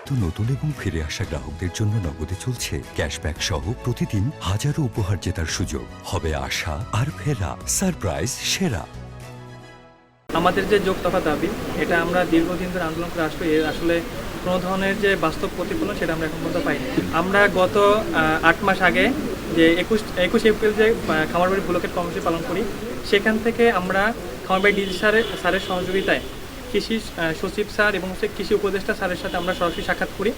তো নতুন এবং ফিরে আসা গ্রাহকদের জন্য নগদে চলছে ক্যাশব্যাক সহ প্রতিদিন হাজারো উপহার জেতার সুযোগ। হবে আশা আর ফেরা, সারপ্রাইজ সেরা। আমাদের যে যোগ তফা দাবি, এটা আমরা দীর্ঘদিন ধরে আন্দোলন করে আসলে এর আসলে কোনো ধরনের যে বাস্তব প্রতিফলন সেটা আমরা এখন পর্যন্ত পাইনি। আমরা গত 8 মাস আগে যে 21 এপ্রিল যে খামারবাড়ি ব্লকের কর্মসূচি পালন করি, সেখান থেকে আমরা খামারবাড়ি ডিজি স্যারের সহযোগিতায় কৃষি সচিব স্যার এবং কৃষি উপদেষ্টা স্যারের সাথে আমরা সরাসরি সাক্ষাৎ করি,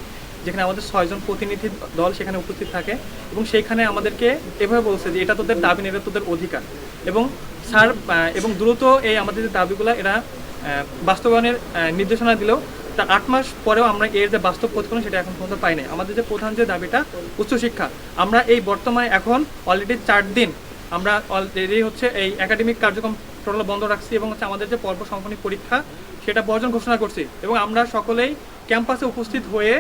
যেখানে আমাদের 6 জন প্রতিনিধি দল সেখানে উপস্থিত থাকে এবং সেখানে আমাদেরকে এভাবে বলছে যে এটা তোদের দাবি, এটা তোদের অধিকার, এবং স্যার এবং দ্রুত এই আমাদের যে দাবিগুলো এরা বাস্তবায়নের নির্দেশনা দিলেও তা 8 মাস পরেও আমরা এর যে বাস্তব প্রতিফলন সেটা এখন পর্যন্ত পাই নাই। আমাদের যে প্রধান যে দাবিটা উচ্চশিক্ষা, আমরা এই বর্তমানে এখন অলরেডি 4 দিন আমরা অলরেডি হচ্ছে এই একাডেমিক কার্যক্রম টোটাল বন্ধ রাখছি এবং হচ্ছে আমাদের যে পর্ব সম্পন্ন পরীক্ষা সেটা বর্জন ঘোষণা করছি এবং আমরা সকলেই ক্যাম্পাসে উপস্থিত হয়ে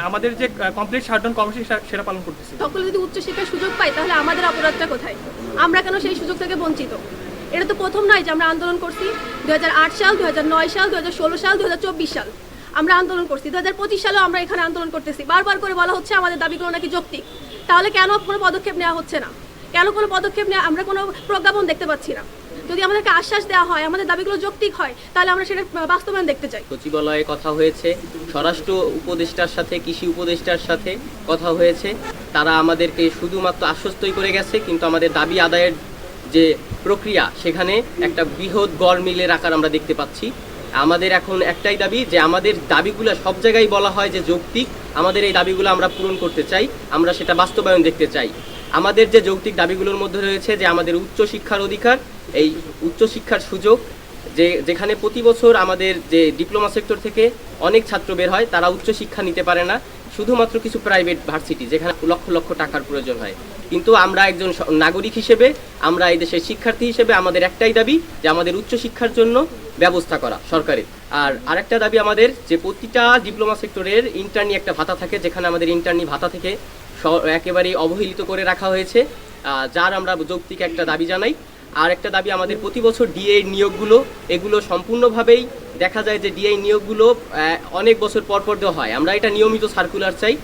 আমাদের যে কমপ্লিট শাটডাউন কর্মসূচি সেটা পালন করতেছি। সকলে যদি উচ্চশিক্ষার সুযোগ পাই তাহলে আমাদের অপরাধটা কোথায়? আমরা কেন সেই সুযোগ থেকে বঞ্চিত? এটা তো প্রথম নয় যে আমরা আন্দোলন করছি। 2008 সাল, 2009 সাল, 2016 সাল, 2024 সাল আমরা আন্দোলন করছি। 2025 সালেও আমরা এখানে আন্দোলন করতেছি। বারবার করে বলা হচ্ছে আমাদের দাবিগুলো নাকি যৌক্তিক। তাহলে কেন কোনো পদক্ষেপ নেওয়া হচ্ছে না? কেন কোনো পদক্ষেপ নেওয়া, আমরা কোনো প্রজ্ঞাপন দেখতে পাচ্ছি না। যদি আমাদেরকে আশ্বাস দেওয়া হয় আমাদের দাবিগুলো যৌক্তিক হয় তাহলে আমরা সেটা বাস্তবায়ন দেখতে চাই। সচিবালয়ে কথা হয়েছে, স্বরাষ্ট্র উপদেষ্টার সাথে, কৃষি উপদেষ্টার সাথে কথা হয়েছে। তারা আমাদেরকে শুধুমাত্র আশ্বস্তই করে গেছে, কিন্তু আমাদের দাবি আদায়ের যে প্রক্রিয়া সেখানে একটা বৃহৎ গড়মিলের আকার আমরা দেখতে পাচ্ছি। আমাদের এখন একটাই দাবি যে আমাদের দাবিগুলো সব জায়গায় বলা হয় যে যৌক্তিক, আমাদের এই দাবিগুলো আমরা পূরণ করতে চাই, আমরা সেটা বাস্তবায়ন দেখতে চাই। আমাদের যে যৌক্তিক দাবিগুলোর মধ্যে রয়েছে যে আমাদের উচ্চশিক্ষার অধিকার, এই উচ্চশিক্ষার সুযোগ, যেখানে প্রতি বছর আমাদের যে ডিপ্লোমা সেক্টর থেকে অনেক ছাত্র বের হয়, তারা উচ্চশিক্ষা নিতে পারে না, শুধুমাত্র কিছু প্রাইভেট ভার্সিটি যেখানে লক্ষ লক্ষ টাকার প্রয়োজন হয়। কিন্তু আমরা একজন নাগরিক হিসেবে, আমরা এই দেশের শিক্ষার্থী হিসেবে আমাদের একটাই দাবি যে আমাদের উচ্চশিক্ষার জন্য ব্যবস্থা করা সরকারের। আর আরেকটা দাবি আমাদের যে প্রতিটা ডিপ্লোমা সেক্টরের ইন্টার্নি একটা ভাতা থাকে, যেখানে আমাদের ইন্টার্নি ভাতা থেকে একেবারেই অবহেলিত করে রাখা হয়েছে, যার আমরা যৌক্তিক একটা দাবি জানাই। আর একটা দাবি আমাদের প্রতি বছর ডিএ নিয়োগগুলো, এগুলো সম্পূর্ণভাবেই দেখা যায় যে ডিএ নিয়োগগুলো অনেক বছর পর পর দেওয়া হয়। আমরা এটা নিয়মিত সার্কুলার চাই